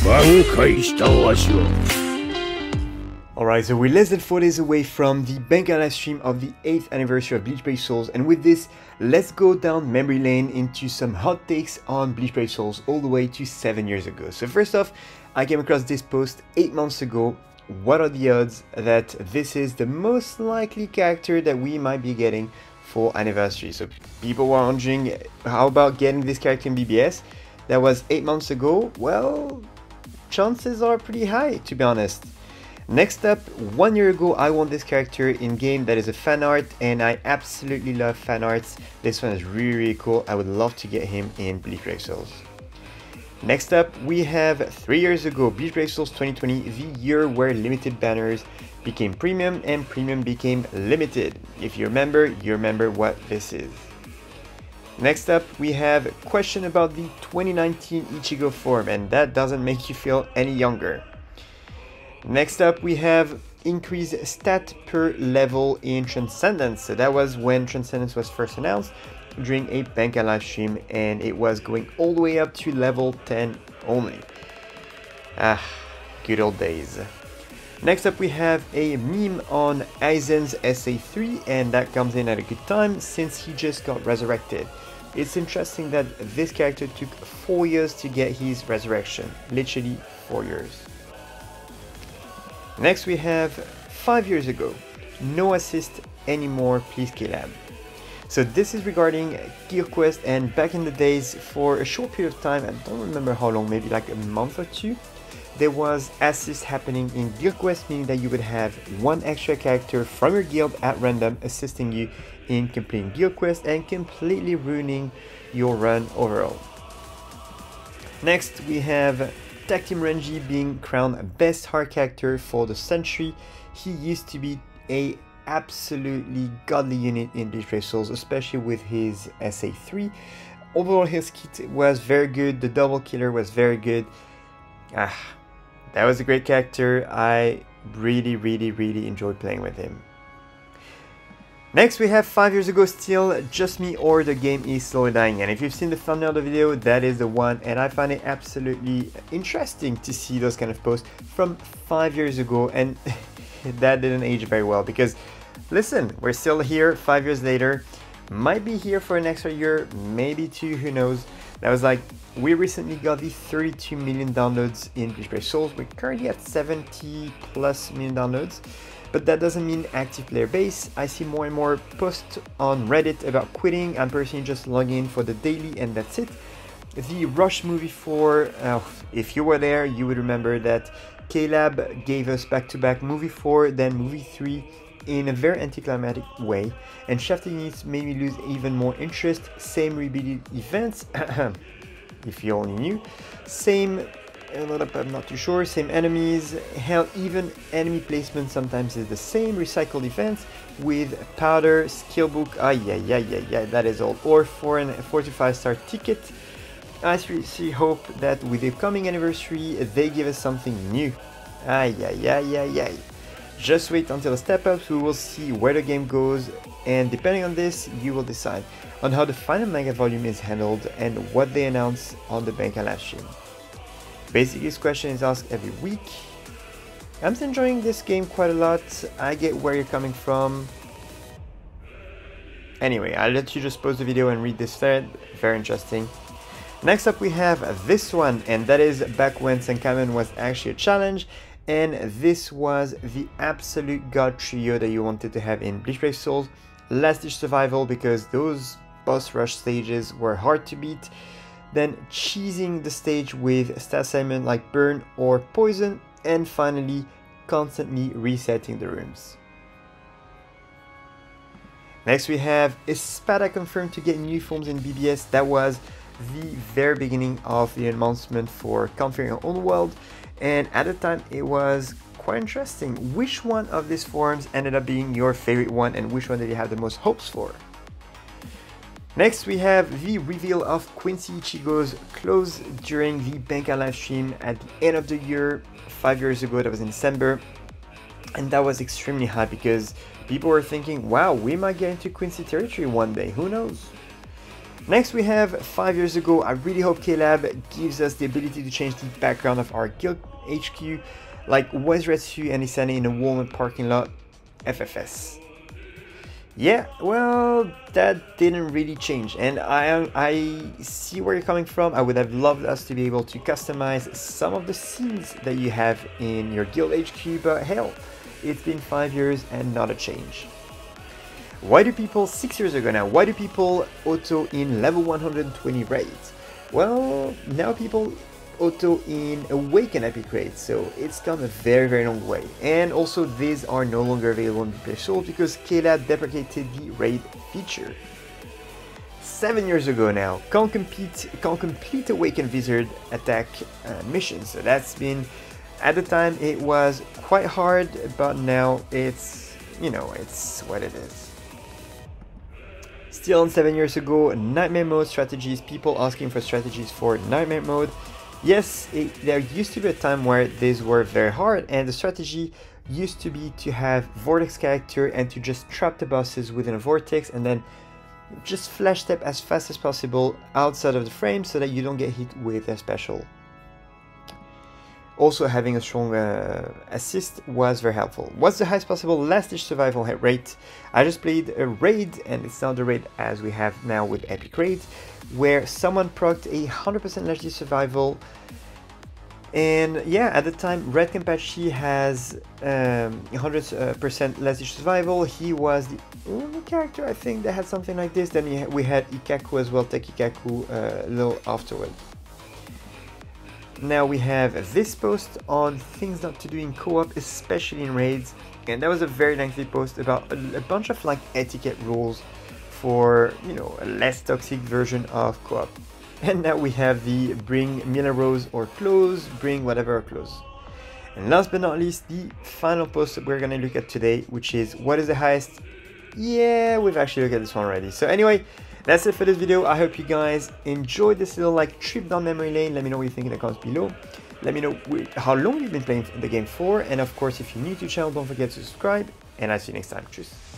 Alright, so we're less than 4 days away from the Banker live stream of the 8th anniversary of Bleach Brave Souls, and with this, let's go down memory lane into some hot takes on Bleach Brave Souls all the way to 7 years ago. So first off, I came across this post 8 months ago. What are the odds that this is the most likely character that we might be getting for anniversary? So people were wondering, how about getting this character in BBS? That was 8 months ago. Well, chances are pretty high, to be honest. Next up, 1 year ago I won this character in game that is a fan art, and I absolutely love fan arts. This one is really cool. I would love to get him in Bleach Brave Souls. Next up, we have 3 years ago, Bleach Brave Souls 2020, the year where limited banners became premium and premium became limited. If you remember what this is. Next up, we have a question about the 2019 Ichigo form, and that doesn't make you feel any younger. Next up, we have increased stat per level in Transcendence. So that was when Transcendence was first announced during a Banker live stream, and it was going all the way up to level 10 only. Ah, good old days. Next up, we have a meme on Aizen's SA3, and that comes in at a good time since he just got resurrected. It's interesting that this character took 4 years to get his resurrection, literally 4 years. Next we have 5 years ago, no assist anymore, please Caleb. So this is regarding Gear Quest, and back in the days, for a short period of time, I don't remember how long, maybe like a month or two, there was assist happening in Gear Quest, meaning that you would have one extra character from your guild at random assisting you in completing Gear Quest and completely ruining your run overall. Next we have Tag Team Renji being crowned best hard character for the century. He used to be a absolutely godly unit in Bleach Brave Souls, especially with his SA3. Overall his kit was very good, the double killer was very good. That was a great character. I really enjoyed playing with him. Next we have 5 years ago still, Just Me or the Game is Slowly Dying, and if you've seen the thumbnail of the video, that is the one, and I find it absolutely interesting to see those kind of posts from 5 years ago, and that didn't age very well because, listen, we're still here 5 years later, might be here for an extra year, maybe two, who knows. That was like, we recently got the 32 million downloads in Bleach Brave Souls. We're currently at 70 plus million downloads. But that doesn't mean active player base. I see more and more posts on Reddit about quitting. I'm personally just logging in for the daily and that's it. The Rush movie 4, if you were there, you would remember that Caleb gave us back-to-back movie 4, then movie 3 in a very anticlimactic way. And Shafted Units made me lose even more interest. Same repeated events, if you only knew. Same, I'm not too sure, same enemies, hell, even enemy placement sometimes is the same, recycled events with powder, skill book, yeah, that is all, or for a 4 to 5 star ticket. I seriously hope that with the coming anniversary they give us something new. Yeah. Just wait until the step ups, we will see where the game goes, and depending on this, you will decide on how the final manga volume is handled and what they announce on the Banker live stream. Basically, this question is asked every week. I'm enjoying this game quite a lot. I get where you're coming from. Anyway, I'll let you just pause the video and read this thread. Very interesting. Next up we have this one, and that is back when Senkaimon was actually a challenge, and this was the absolute god trio that you wanted to have in Bleach Brave Souls. Last ditch survival, because those boss rush stages were hard to beat. Then cheesing the stage with stat assignment like burn or poison, and finally constantly resetting the rooms. Next we have Espada confirmed to get new forms in BBS. That was the very beginning of the announcement for configuring your own world, and at the time it was quite interesting. Which one of these forms ended up being your favorite one, and which one did you have the most hopes for? Next we have the reveal of Quincy Ichigo's clothes during the Banker live stream at the end of the year 5 years ago. That was in December, and that was extremely hype because people were thinking, wow, we might get into Quincy territory one day, who knows. Next we have 5 years ago. I really hope K-Lab gives us the ability to change the background of our guild HQ, like Wezretsu and Isane in a Walmart parking lot. FFS. Yeah, well, that didn't really change, and I see where you're coming from. I would have loved us to be able to customize some of the scenes that you have in your guild HQ, but hell, it's been 5 years and not a change. Why do people, 6 years ago now, why do people auto in level 120 raids? Well, now people auto in Awaken epic raids, so it's come a very long way. And also these are no longer available in BBS Soul because K-Lab deprecated the raid feature. 7 years ago now, can't complete Awaken Wizard attack missions. So that's been, at the time it was quite hard, but now it's, you know, it's what it is. Still on 7 years ago, Nightmare Mode strategies, people asking for strategies for Nightmare Mode. Yes, there used to be a time where these were very hard, and the strategy used to be to have Vortex character and to just trap the bosses within a Vortex and then just flash step as fast as possible outside of the frame so that you don't get hit with a special. Also, having a strong assist was very helpful. What's the highest possible last ditch survival rate? I just played a raid, and it's not the raid as we have now with Epic Raid, where someone procced a 100% last ditch survival. And yeah, at the time, Red Kenpachi has 100% last ditch survival. He was the only character I think that had something like this. Then we had Ikaku as well, Tech Ikaku a little afterwards. Now we have this post on things not to do in co-op, especially in raids, and that was a very lengthy post about a bunch of like etiquette rules for, you know, a less toxic version of co-op. And now we have the bring Mila Rose or close, bring whatever or close. And last but not least, the final post that we're gonna look at today, which is what is the highest? Yeah, we've actually looked at this one already. So anyway, that's it for this video. I hope you guys enjoyed this little like trip down memory lane. Let me know what you think in the comments below. Let me know how long you've been playing the game for. And of course, if you're new to the channel, don't forget to subscribe. And I'll see you next time. Tschüss.